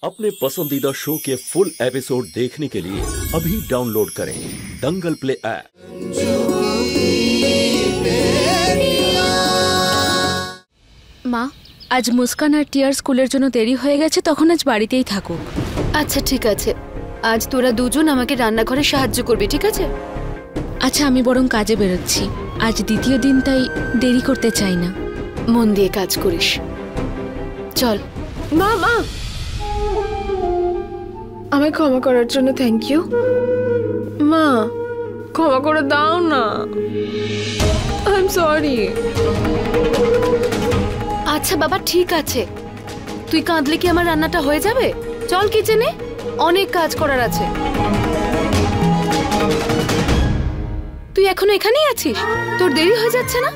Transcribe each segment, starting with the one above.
अपने पसंदीदा शो के फुल एपिसोड देखने के लिए अभी डाउनलोड करें दंगल प्ले ऐप। মা, আজ মুস্কান আর টিয়ার স্কুলের জন্য দেরি হয়ে গেছে, তখন আজ বাড়িতেই থাকুক। আচ্ছা ঠিক আছে, আজ তোরা দুজন আমাকে রান্নাঘরে সাহায্য করবি, ঠিক আছে? আচ্ছা, আমি বরং কাজে বেরোচ্ছি, আজ দ্বিতীয় দিন, তাই দেরি করতে চাই না। মন দিয়ে কাজ করিস, চল। মা মা, আমায় ক্ষমা করার জন্য থ্যাংক ইউ। মা, ক্ষমা করে দাও না, আই এম সরি। আচ্ছা বাবা, ঠিক আছে, তুই কাঁদলে কি আমার রান্নাটা হয়ে যাবে? চল কিচেনে, অনেক কাজ করার আছে। তুই এখনো এখানেই আছিস? তোর দেরি হয়ে যাচ্ছে না?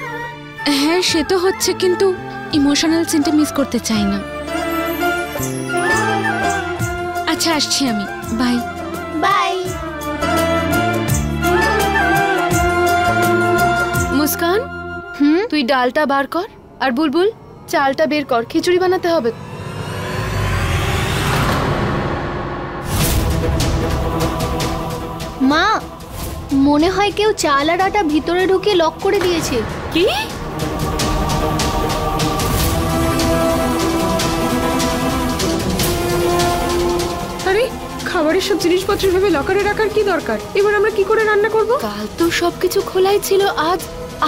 হ্যাঁ, সে তো হচ্ছে, কিন্তু ইমোশনাল সিনটা মিস করতে চাই না। আচ্ছা, আসছি আমি, বাই বাই। মুস্কান, তুই ডালটা বার কর, আর বুলবুল চালটা বের কর, খিচুড়ি বানাতে হবে। মা, মনে হয় কেউ চাল আর আটা ভিতরে ঢুকিয়ে লক করে দিয়েছে। কি? আরে, খাবারের সব জিনিসপত্র ভেবে লকারে রাখার কি দরকার? এবার আমরা কি করে রান্না করব? কাল তো সবকিছু খোলাই ছিল,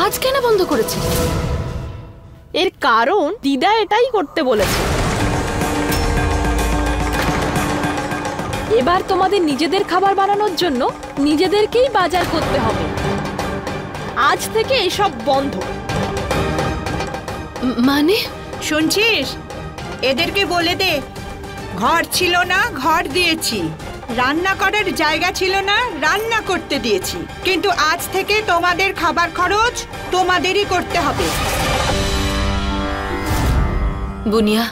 আজ কেন বন্ধ করেছে? এর কারণ দিদা এটাই করতে বলেছে। এবার তোমাদের নিজেদের খাবার বানানোর জন্য নিজেদেরকেই বাজার করতে হবে। আজ থেকে এসব বন্ধ। মানে? শুনছিস? এদেরকে বলে দে, ঘর ছিল না ঘর দিয়েছি, রান্না করার জায়গা ছিল না রান্না করতে দিয়েছি, কিন্তু আজ থেকে তোমাদের খাবার খরচ তোমাদেরই করতে হবে। বুনিয়া,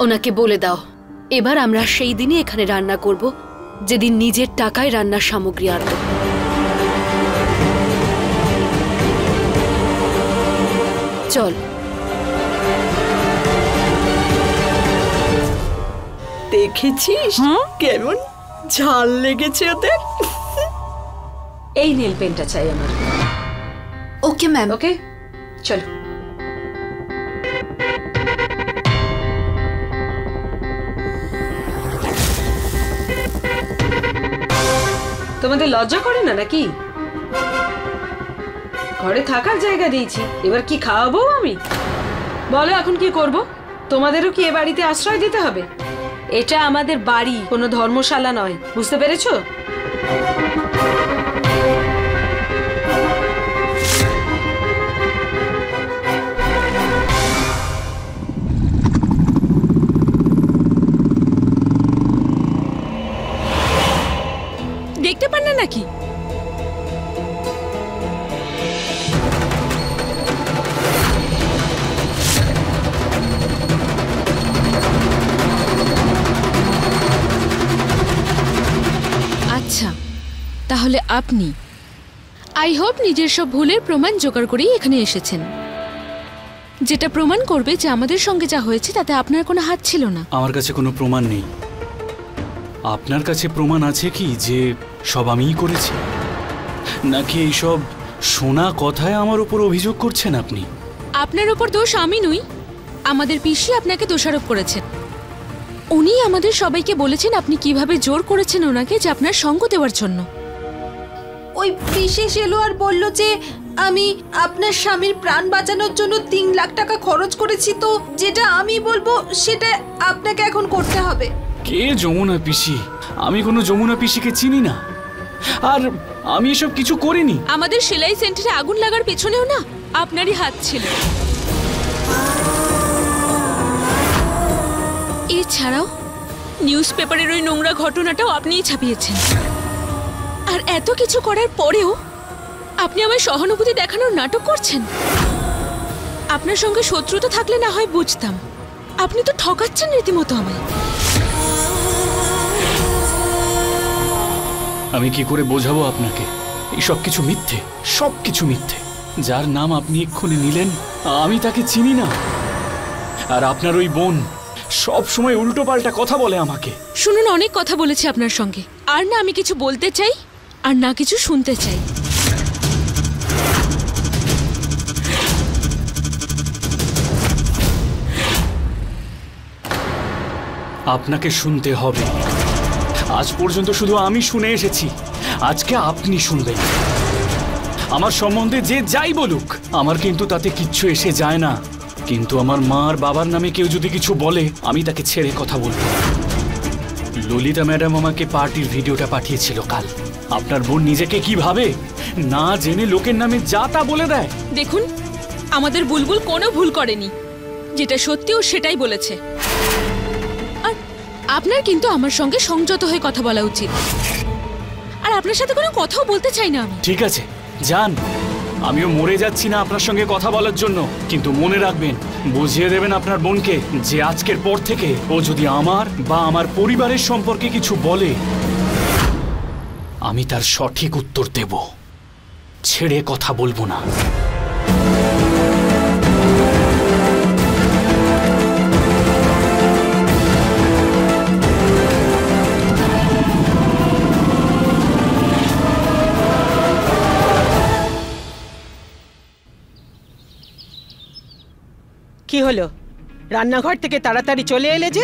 ওনাকে বলে দাও, এবার আমরা সেই দিনই এখানে রান্না করব যেদিন নিজের টাকায় রান্নার সামগ্রী আনব। চল। দেখেছিস কেমন ঝাল লেগেছে ওদের? এই নেল পেনটা চাই আমার। Okay ma'am. ওকে, চলো। তোমাদের লজ্জা করে না নাকি? ঘরে থাকার জায়গা দিয়েছি, এবার কি খাওয়াবো আমি? বলো এখন কি করব? তোমাদেরও কি এ বাড়িতে আশ্রয় দিতে হবে? এটা আমাদের বাড়ি, কোনো ধর্মশালা নয়, বুঝতে পেরেছো? দেখতে পান না নাকি? আচ্ছা, তাহলে আপনি আই হোপ নিজের সব ভুলের প্রমাণ জোগাড় করেই এখানে এসেছেন, যেটা প্রমাণ করবে যে আমাদের সঙ্গে যা হয়েছে তাতে আপনার কোনো হাত ছিল না। আমার কাছে কোনো প্রমাণ নেই। আপনার কাছে প্রমাণ আছে কি যে সব আমিই করেছি? নাকি এইসব শোনা কথায় আমার উপর অভিযোগ করছেন আপনি? আপনার উপর দোষ আমি নই, আমাদের পিসি আপনাকে দোষারোপ করেছেন। উনি আমাদের সবাইকে বলেছেন আপনি কিভাবে জোর করেছেন ওনাকে যে আপনার সঙ্গ দেওয়ার জন্য। ওই বিশেষ এলো আর বলল যে আমি আপনার স্বামীর প্রাণ বাঁচানোর জন্য 3 লাখ টাকা খরচ করেছি, তো যেটা আমি বলবো সেটা আপনাকে এখন করতে হবে। কে যমুনা পিসি? আমি কোনো যমুনা পিসিকে চিনি না, আর আমি এসব কিছু করিনি। আমাদের সেলাই সেন্টারে আগুন লাগার পেছনেও না আপনারই হাত ছিল। এছাড়াও নিউজ পেপারের ওই নোংরা ঘটনাটাও আপনিই ছাপিয়েছেন। আর এত কিছু করার পরেও আপনি আমায় সহানুভূতি দেখানোর নাটক করছেন। আপনার সঙ্গে শত্রুতা থাকলে না হয় বুঝতাম, আপনি তো ঠকাচ্ছেন রীতিমতো আমায়। আমি কি করে বোঝাবো আপনাকে? এই সব কিছু মিথ্যে, সব কিছু মিথ্যে। যার নাম আপনি এক্ষুনি নিলেন আমি তাকে চিনি না, আর আপনার ওই বোন সব সময় উল্টো পাল্টা কথা বলে আমাকে। শুনুন, অনেক কথা বলেছি আপনার সঙ্গে, আর না আমি কিছু বলতে চাই আর না কিছু শুনতে চাই। আপনাকে শুনতে হবে। আজ পর্যন্ত শুধু আমি শুনে এসেছি, আজকে আপনি শুনবেন। আমার সম্বন্ধে যে যাই বলুক, আমার কিন্তু তাতে কিচ্ছু এসে যায় না, কিন্তু আমার মা আর বাবার নামে কেউ যদি কিছু বলে আমি তাকে ছেড়ে কথা বলবো। ললিতা ম্যাডাম আমাকে পার্টির ভিডিওটা পাঠিয়েছিল কাল। আপনার বোন নিজেকে কি ভাবে, না জেনে লোকের নামে যা তা বলে দেয়। দেখুন, আমাদের বুলবুল কোনো ভুল করেনি, যেটা সত্যি ও সেটাই বলেছে। আর আপনার কিন্তু আমার সঙ্গে সংযত হয়ে কথা বলা উচিত, আর আপনার সাথে কোনো কথাও বলতে চাই না আমি। ঠিক আছে, যান। আমিও মরে যাচ্ছি না আপনার সঙ্গে কথা বলার জন্য, কিন্তু মনে রাখবেন, বুঝিয়ে দেবেন আপনার বোনকে যে আজকের পর থেকে ও যদি আমার বা আমার পরিবারের সম্পর্কে কিছু বলে, আমি তার সঠিক উত্তর দেব, ছেড়ে কথা বলবো না। কি হলো? রান্নাঘর থেকে তাড়াতাড়ি চলে এলে যে,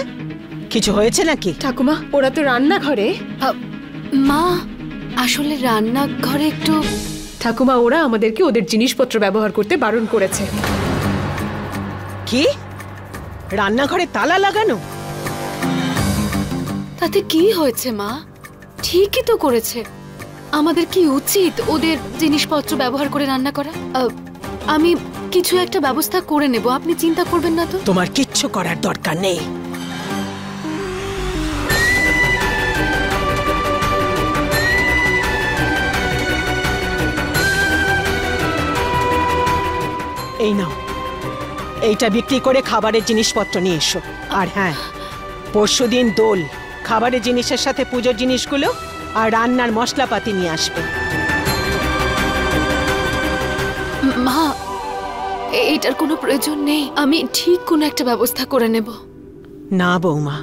কিছু হয়েছে নাকি? ঠাকুমা, ওরা তো রান্নাঘরে। মা, আসলে রান্নাঘরে একটু। ঠাকুমা, ওরা আমাদেরকে ওদের জিনিসপত্র ব্যবহার করতে বারণ করেছে। কি? রান্নাঘরে তালা লাগানো? তাতে কি হয়েছে মা? ঠিকই তো করেছে। আমাদের কি উচিত ওদের জিনিসপত্র ব্যবহার করে রান্না করা? আমি কিছু একটা ব্যবস্থা করে নেব, আপনি চিন্তা করবেন না তো। তোমার কিচ্ছু করার দরকার নেই। এই নাও, এইটা বিক্রি করে খাবারের জিনিসপত্র নিয়ে এসো। আর হ্যাঁ, পরশুদিন দোল, খাবারের জিনিসের সাথে পুজোর জিনিসগুলো আর রান্নার মশলাপাতি নিয়ে আসবে। মা, এটার কোনো প্রয়োজন নেই, আমি ঠিক কোনো একটা ব্যবস্থা করে নেব। না বৌমা,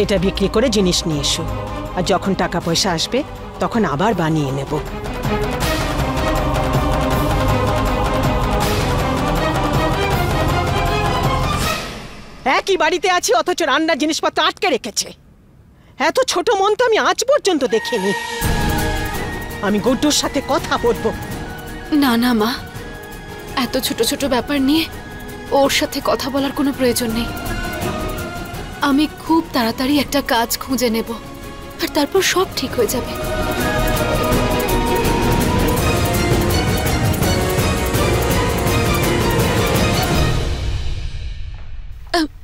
এটা বিক্রি করে জিনিস নিয়ে এসো, আর যখন টাকা পয়সা আসবে তখন আবার বানিয়ে নেব। একই বাড়িতে আছি অথচ রান্নার জিনিসপত্র আটকে রেখেছে। এত ছোট মন তো আমি আজ পর্যন্ত দেখিনি। আমি গুড্ডুর সাথে কথা বলবো। না না মা, এত ছোট ছোট ব্যাপার নিয়ে ওর সাথে কথা বলার কোনো প্রয়োজন নেই। আমি খুব তাড়াতাড়ি একটা কাজ খুঁজে নেব, আর তারপর সব ঠিক হয়ে যাবে।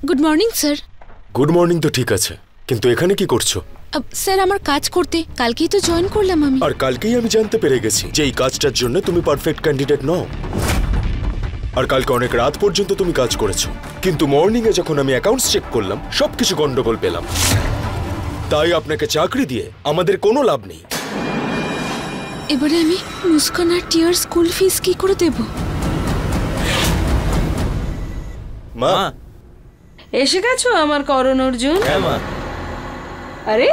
Good morning sir. Good morning তো ঠিক আছে, কিন্তু এখানে কি করছো? স্যার, আমার কাজ করতে কালকেই তো জয়েন করলাম আমি। আর কালকেই আমি জানতে পেরে গেছি যে এই কাজটার জন্য তুমি পারফেক্ট ক্যান্ডিডেট নও। আর কালকে অনেক রাত পর্যন্ত তুমি কাজ করেছো, কিন্তু মর্নিং এ যখন আমি অ্যাকাউন্টস চেক করলাম সবকিছু গন্ডগোল পেলাম। তাই আপনাকে চাকরি দিয়ে আমাদের কোনো লাভ নেই। এবারে আমি মুস্কান আর টিয়ার স্কুল ফিস কি করে দেব? মা, এসে গেছো আমার করণ অর্জুন? হ্যাঁ মা। আরে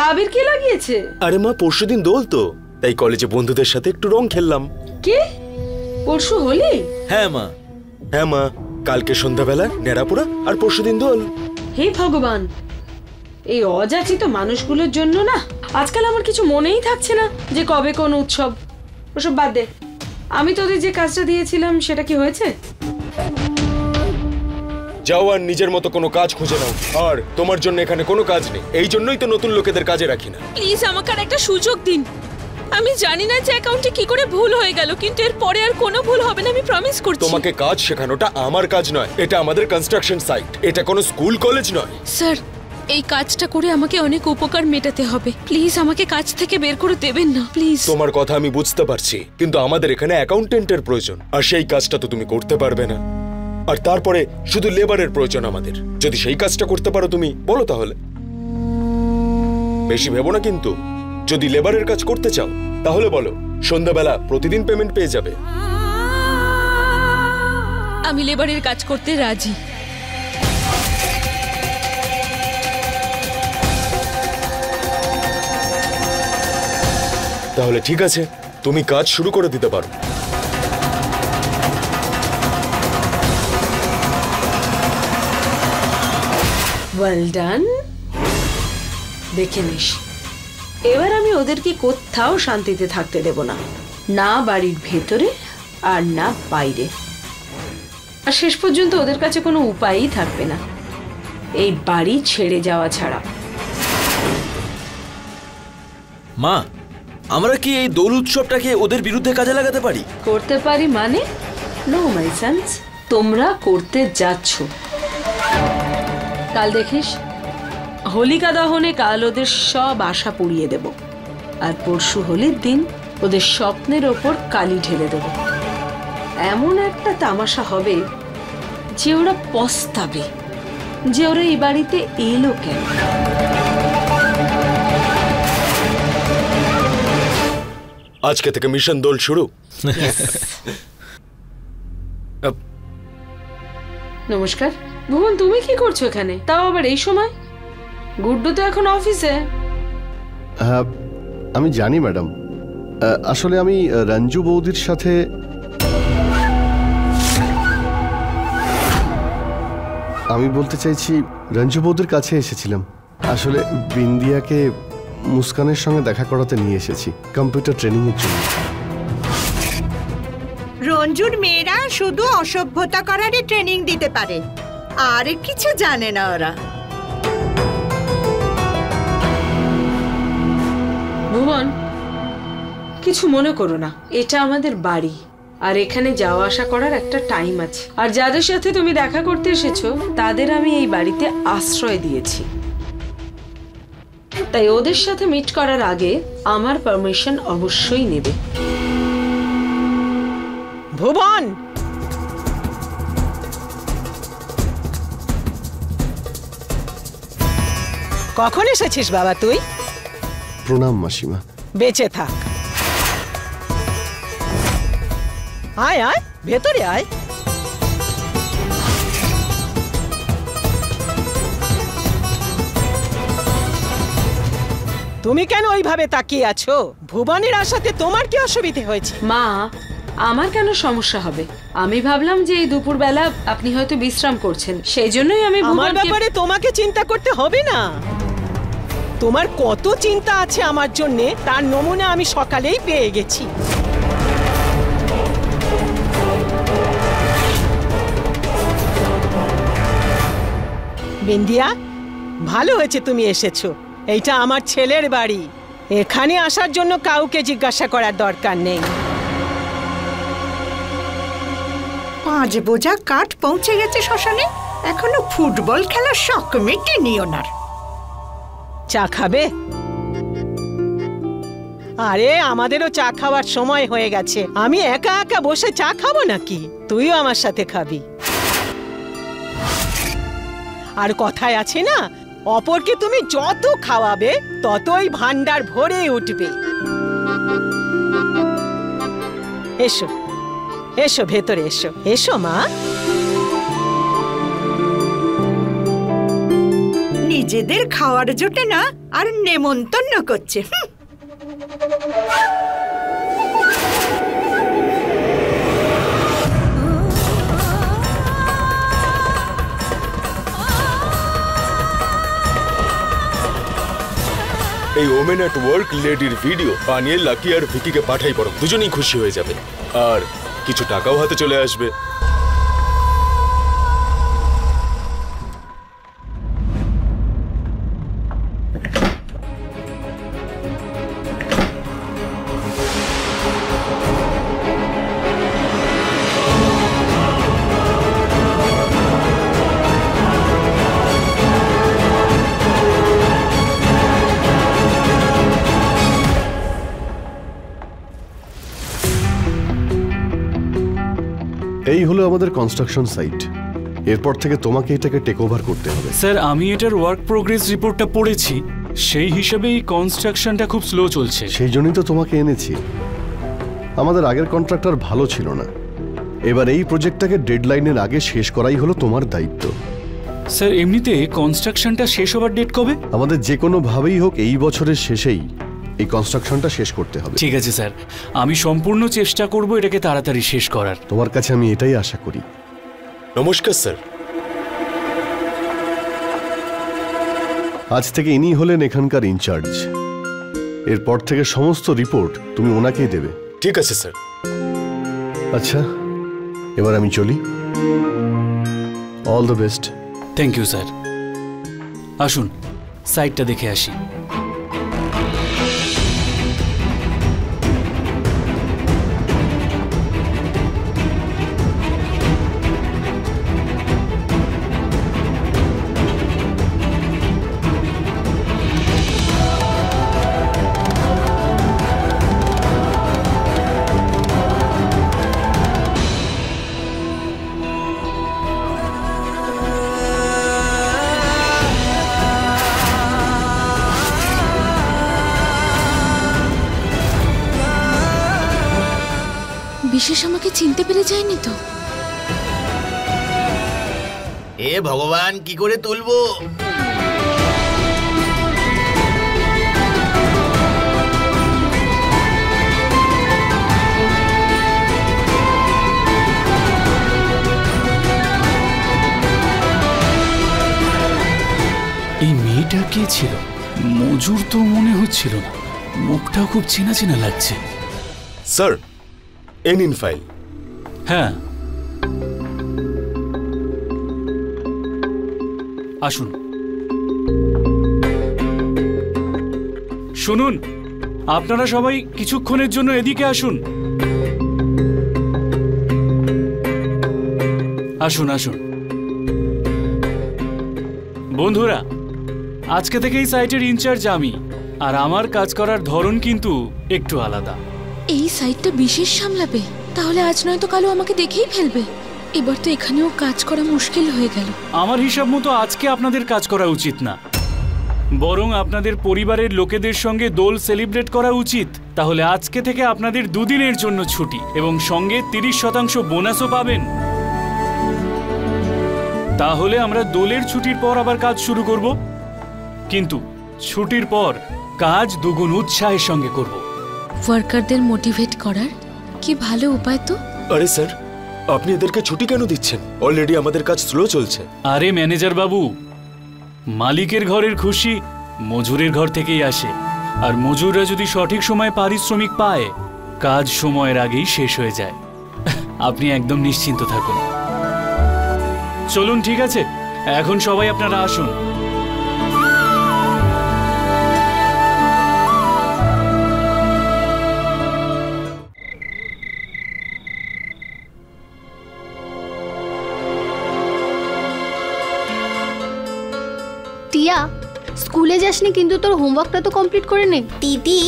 আবির কি লাগিয়েছে? আরে মা, পরশুদিন দোল তো, তাই কলেজে বন্ধুদের সাথে একটু রং খেললাম। কি পরশু হোলি? হ্যাঁ মা। হ্যাঁ মা, কালকে সন্ধ্যাবেলা নেড়াপোড়া আর পরশুদিন দোল। হে ভগবান, এই অযাচিত মানুষগুলোর জন্য না আজকাল আমার কিছু মনেই থাকছে না যে কবে কোন উৎসব। ওসব বাদ দে, আমি তোদের যে কাজটা দিয়েছিলাম সেটা কি হয়েছে? যাও আর নিজের মতো কোনো কাজ খুঁজে নাও। আর তোমার জন্য এখানে কোনো কাজ নেই, এই জন্যই তো নতুন লোকেদের কাজে রাখি না। প্লিজ আমাকে আর একটা সুযোগ দিন। আমি জানি না যে অ্যাকাউন্টে কি করে ভুল হয়ে গেল, কিন্তু এর পরে আর কোনো ভুল হবে না, আমি প্রমিস করছি। তোমাকে কাজ শেখানোটা আমার কাজ নয়, এটা আমাদের কনস্ট্রাকশন সাইট, এটা কোনো স্কুল কলেজ নয়। স্যার, এই কাজটা করে আমাকে অনেক উপকার মেটাতে হবে, প্লিজ আমাকে কাজ থেকে বের করে দেবেন না প্লিজ। তোমার কথা আমি বুঝতে পারছি, কিন্তু আমাদের এখানে অ্যাকাউন্টেন্টের প্রয়োজন, আর সেই কাজটা তো তুমি করতে পারবে না। আর তারপরে শুধু লেবারের প্রয়োজন আমাদের। যদি সেই কাজটা করতে পারো তুমি, বলো তাহলে। বেশি ভেবো না কিন্তু। যদি লেবারের কাজ করতে চাও তাহলে বলো, সন্ধ্যাবেলা প্রতিদিন পেমেন্ট পেয়ে যাবে। আমি লেবারের কাজ করতে রাজি। তাহলে ঠিক আছে, তুমি কাজ শুরু করে দিতে পারো। Well done. দেখে নিস, এবার আমি ওদেরকে কোথাও শান্তিতে থাকতে দেব না, না বাড়ির ভেতরে আর না বাইরে। আর শেষ পর্যন্ত ওদের কাছে কোনো উপায়ই থাকবে না এই বাড়ি ছেড়ে যাওয়া ছাড়া। মা, আমরা কি এই দোল উৎসবটাকে ওদের বিরুদ্ধে কাজে লাগাতে পারি? করতে পারি মানে? নো মাই সন্স, তোমরা করতে যাচ্ছ। কাল দেখিস, হোলিকা দহনে কাল ওদের সব আশা পুড়িয়ে দেব, আর পরশু হোলির দিন ওদের স্বপ্নের ওপর কালি ঢেলে দেব। এমন একটা তামাশা হবে যে ওরা পস্তাবে যে ওরা এই বাড়িতে এলো কেন। আজকে থেকে মিশন দোল শুরু। নমস্কার ভুবন, তুমি কি করছো এখানে, তাও আবার এই সময়? গুড্ডু তো এখন অফিসে। আমি জানি ম্যাডাম, আসলে আমি রঞ্জু বৌদির সাথে আমি বলতে চাইছি রঞ্জু বৌদির কাছে এসেছিলাম। আসলে বিন্দিয়াকে মুস্কানের সঙ্গে দেখা করাতে নিয়ে এসেছি কম্পিউটার ট্রেনিং এর জন্য। রঞ্জুর মেয়েরা শুধু অসভ্যতা করারই ট্রেনিং দিতে পারে, আর কিছু জানে না ওরা। ভুবন, কিছু মনে করো না, এটা আমাদের বাড়ি, আর এখানে যাওয়া আসা করার একটা টাইম আছে। আর যাদের সাথে তুমি দেখা করতে এসেছো তাদের আমি এই বাড়িতে আশ্রয় দিয়েছি, তাই ওদের সাথে মিট করার আগে আমার পারমিশন অবশ্যই নেবে। ভুবন, কখন এসেছিস বাবা তুই? প্রণাম মাসিমা। বেঁচে থাক। আয় আয়, ভেতরে আয়। তুমি কেন ওইভাবে তাকিয়ে আছো? ভুবনের আশাতে তোমার কি অসুবিধে হয়েছে? মা, আমার কেন সমস্যা হবে? আমি ভাবলাম যে এই দুপুরবেলা আপনি হয়তো বিশ্রাম করছেন, সেই জন্যই আমি আমার ব্যাপারে তোমাকে চিন্তা করতে হবে না। তোমার কত চিন্তা আছে আমার জন্য তার নমুনা আমি সকালেই পেয়ে গেছি। বিন্দিয়া, ভালো হয়েছে তুমি এসেছো। এইটা আমার ছেলের বাড়ি, এখানে আসার জন্য কাউকে জিজ্ঞাসা করার দরকার নেই। 5 বোঝা কাঠ পৌঁছে গেছে শ্মশানে, এখনো ফুটবল খেলার শখ মেটেনি ওনার। চা খাবে? আরে আমাদেরও চা খাওয়ার সময় হয়ে গেছে, আমি একা একা বসে চা খাবো নাকি? তুইও আমার সাথে খাবি। আর কথায় আছে না, অপরকে তুমি যত খাওয়াবে ততই ভান্ডার ভরে উঠবে। এসো এসো, ভেতরে এসো। এসো মা। নিজেদের খাওয়ার জোটে না আর নেমন্তন্ন করছে। এই ওমেন এট ওয়ার্ক লেডির ভিডিও বানিয়ে লাকি আর ভিকিকে পাঠাই, বরং দুজনেই খুশি হয়ে যাবে আর কিছু টাকাও হাতে চলে আসবে। এই হলো আমাদের কনস্ট্রাকশন সাইট। এরপর থেকে তোমাকে এটাকে টেক ওভার করতে হবে। স্যার, আমি এটার ওয়ার্ক প্রোগ্রেস রিপোর্টটা পড়েছি, সেই হিসাবে এই কনস্ট্রাকশনটা খুব স্লো চলছে। সেই জন্যই তো তোমাকে এনেছি। আমাদের আগের কন্ট্রাক্টর ভালো ছিল না, এবার এই প্রজেক্টটাকে ডেডলাইনের আগে শেষ করাই হলো তোমার দায়িত্ব। স্যার এমনিতে কনস্ট্রাকশনটা শেষ হবার ডেট কবে? আমাদের যে কোনো ভাবেই হোক এই বছরের শেষেই এই কনস্ট্রাকশনটা শেষ করতে হবে। ঠিক আছে স্যার, আমি সম্পূর্ণ চেষ্টা করব এটাকে তাড়াতাড়ি শেষ করার। তোমার কাছে আমি এটাই আশা করি। নমস্কার স্যার। আজ থেকে ইনি হলেন এখানকার ইনচার্জ। এরপর থেকে সমস্ত রিপোর্ট তুমি ওনাকেই দেবে। ঠিক আছে স্যার। আচ্ছা, এবার আমি চলি। All the best. Thank you sir. আসুন সাইটটা দেখে আসি। বিশেষ আমাকে চিনতে পেরে যায়নি তো? এ ভগবান, কি করে তুলবো? এই মেয়েটা কে ছিল? মজুর তো মনে হচ্ছিল না, মুখটা খুব চেনা চেনা লাগছে। Sir, N in file. হ্যাঁ, আসুন। শুনুন, আপনারা সবাই কিছুক্ষণের জন্য এদিকে আসুন। আসুন আসুন। বন্ধুরা, আজকে থেকে এই সাইটের ইনচার্জ আমি, আর আমার কাজ করার ধরন কিন্তু একটু আলাদা। এই সাইটটা বিশেষ সামলাবে, তাহলে আজ নয়তো কালও আমাকে দেখেই ফেলবে। এবার তো এখানেও কাজ করা মুশকিল হয়ে গেল। আমার হিসাব মতো আজকে আপনাদের কাজ করা উচিত না, বরং আপনাদের পরিবারের লোকেদের সঙ্গে দোল সেলিব্রেট করা উচিত। তাহলে আজকে থেকে আপনাদের 2 দিনের জন্য ছুটি এবং সঙ্গে 30% বোনাসও পাবেন। তাহলে আমরা দোলের ছুটির পর আবার কাজ শুরু করব, কিন্তু ছুটির পর কাজ দুগুণ উৎসাহের সঙ্গে করব। ওয়ার্কারদের মোটিভেট করার কি ভালো উপায় তো। আরে স্যার, আপনি এদেরকে ছুটি কেন দিচ্ছেন? অলরেডি আমাদের কাজ স্লো চলছে। আরে ম্যানেজার বাবু, মালিকের ঘরের খুশি মজুরের ঘর থেকেই আসে, আর মজুররা যদি সঠিক সময়ে পারিশ্রমিক পায়, কাজ সময়ের আগেই শেষ হয়ে যায়। আপনি একদম নিশ্চিন্ত থাকুন। চলুন, ঠিক আছে, এখন সবাই আপনারা আসুন। টিয়া, স্কুলে যাসনি কিন্তু তোর হোমওয়ার্কটা তো কমপ্লিট করে নে। দিদি,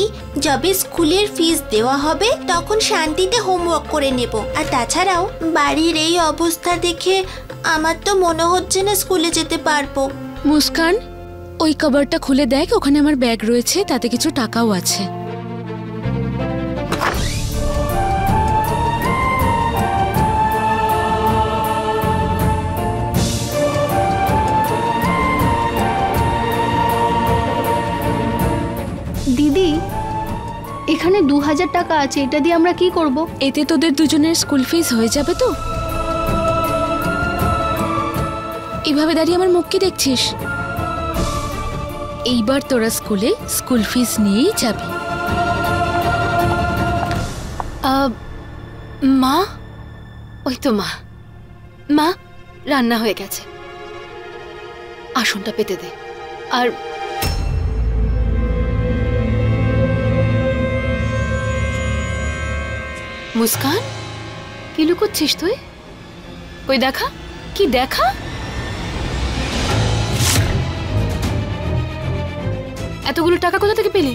যবে স্কুলের ফিস দেওয়া হবে তখন শান্তিতে হোমওয়ার্ক করে নেব। আর তাছাড়াও বাড়ির এই অবস্থা দেখে আমার তো মনে হচ্ছে না স্কুলে যেতে পারবো। মুস্কান, ওই কভারটা খুলে দেখ, ওখানে আমার ব্যাগ রয়েছে, তাতে কিছু টাকাও আছে। দিদি, এখানে 2000 টাকা আছে, এটা দিয়ে আমরা কি করব? এতে তোদের দুজনের স্কুল ফিস হয়ে যাবে তো? এভাবে দাঁড়িয়ে আমার মুখ কি দেখছিস? এইবার তোরা স্কুলে স্কুল ফিস নিয়েই যাবি। মা, ওই তো মা। মা, রান্না হয়ে গেছে, আসনটা পেতে দে। আর মুস্কান, কি লুকোচ্ছিস তুই? কই দেখা, কি দেখা? এতগুলো টাকা কোথা থেকে পেলি?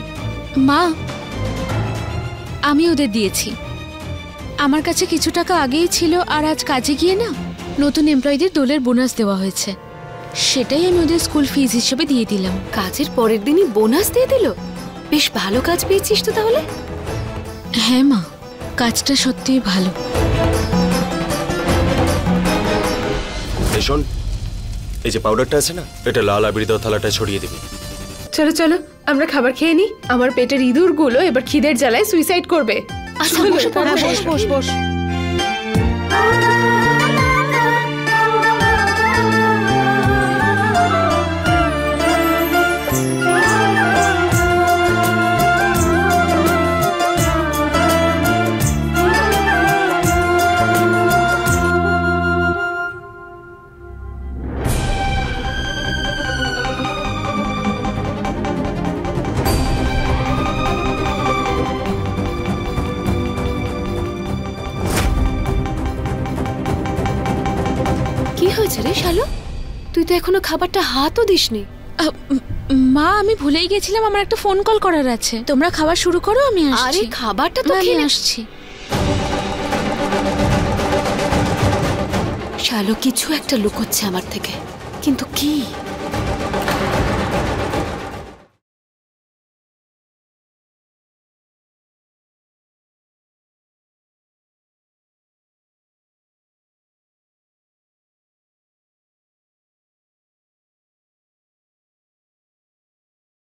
মা, আমি ওদের দিয়েছি। আমার কাছে কিছু টাকা আগেই ছিল, আর আজ কাজে গিয়ে না নতুন এমপ্লয়ীদের দোলের বোনাস দেওয়া হয়েছে, সেটাই আমি ওদের স্কুল ফিস হিসেবে দিয়ে দিলাম। কাজের পরের দিনই বোনাস দিয়ে দিল? বেশ ভালো কাজ পেয়েছিস তো তাহলে। হ্যাঁ মা, কাজটা সত্যিই ভালো। শোন, এই যে পাউডারটা আছে না, এটা লাল আবির দেওয়া থালাটা ছড়িয়ে দিবি। চলো চলো আমরা খাবার খেয়ে নিই। আমার পেটের ইঁদুরগুলো এবার খিদের জ্বালায় সুইসাইড করবে। আচ্ছা বস বস বস। কি হয়েছে রে শালু? তুই তো এখনো খাবারটা হাতও দিসনি। মা আমি ভুলেই গেছিলাম, আমার একটা ফোন কল করার আছে। তোমরা খাবার শুরু করো, আমি আসছি। আরে খাবারটা তো খেয়ে আসছি। শালু কিছু একটা লুকোচ্ছে আমার থেকে, কিন্তু কি?